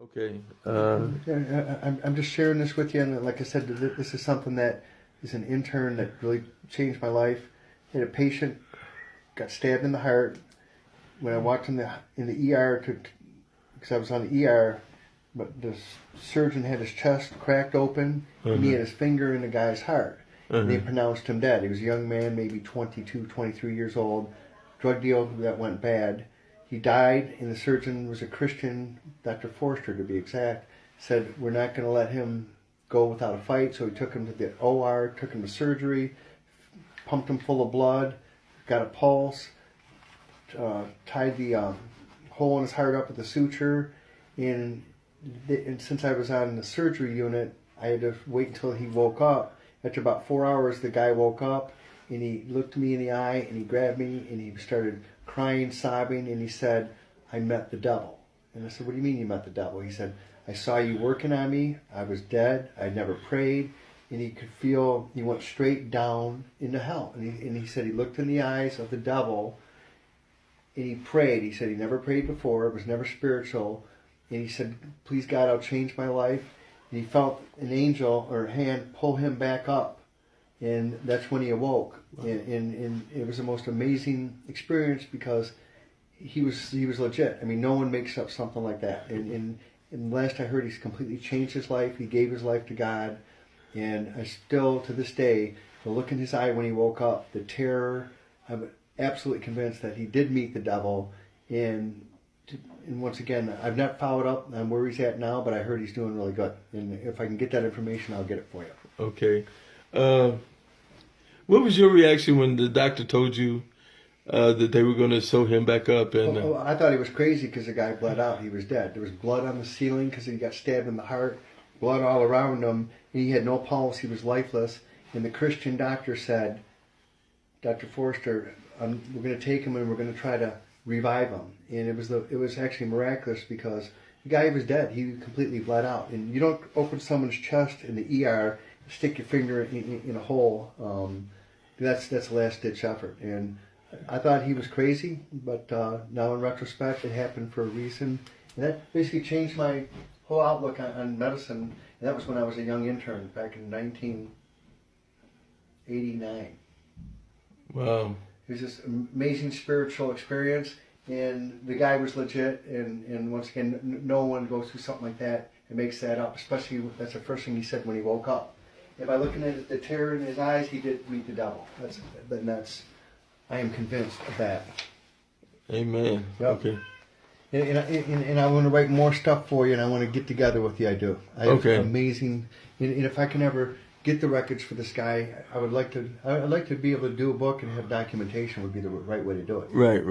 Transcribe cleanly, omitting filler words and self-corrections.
Okay. I'm just sharing this with you, and like I said, this is something that is an intern that really changed my life. I had a patient got stabbed in the heart when I walked in the ER because I was on the ER, but the surgeon had his chest cracked open and he had his finger in the guy's heart. And they pronounced him dead. He was a young man, maybe 22, 23 years old, drug deal that went bad. He died, and the surgeon was a Christian, Dr. Forster to be exact, said, we're not going to let him go without a fight. So he took him to the OR, took him to surgery, pumped him full of blood, got a pulse, tied the hole in his heart up with a suture. And since I was on the surgery unit, I had to wait until he woke up. After about 4 hours, the guy woke up, and he looked me in the eye, and he grabbed me, and he started crying, sobbing, and he said, I met the devil. And I said, what do you mean you met the devil? He said, I saw you working on me. I was dead. I never prayed. And he could feel he went straight down into hell. And he said he looked in the eyes of the devil, and he prayed. He said he never prayed before. It was never spiritual. And he said, please God, I'll change my life. And he felt an angel or a hand pull him back up. And that's when he awoke. And it was the most amazing experience because he was legit. I mean, no one makes up something like that. And last I heard, he's completely changed his life. He gave his life to God. And I still, to this day, the look in his eye when he woke up, the terror, I'm absolutely convinced that he did meet the devil. And once again, I've not followed up on where he's at now, but I heard he's doing really good. And if I can get that information, I'll get it for you. Okay. What was your reaction when the doctor told you that they were going to sew him back up? And I thought he was crazy because the guy bled out. He was dead. There was blood on the ceiling because he got stabbed in the heart, blood all around him, and he had no pulse. He was lifeless. And the Christian doctor said, Dr. Forster, we're going to take him and we're going to try to revive him. And it was actually miraculous because the guy was dead. He completely bled out. And you don't open someone's chest in the ER, stick your finger in a hole. That's a last-ditch effort. And I thought he was crazy, but now in retrospect, it happened for a reason. And that basically changed my whole outlook on medicine. And that was when I was a young intern back in 1989. Wow. It was this amazing spiritual experience, and the guy was legit. And once again, no one goes through something like that and makes that up, especially that's the first thing he said when he woke up. And by looking at the terror in his eyes, he did meet the devil. I am convinced of that. Amen. Yep. Okay. And I want to write more stuff for you, and I want to get together with you. I do. Okay. Amazing. And if I can ever get the records for this guy, I'd like to be able to do a book and have documentation would be the right way to do it. Right.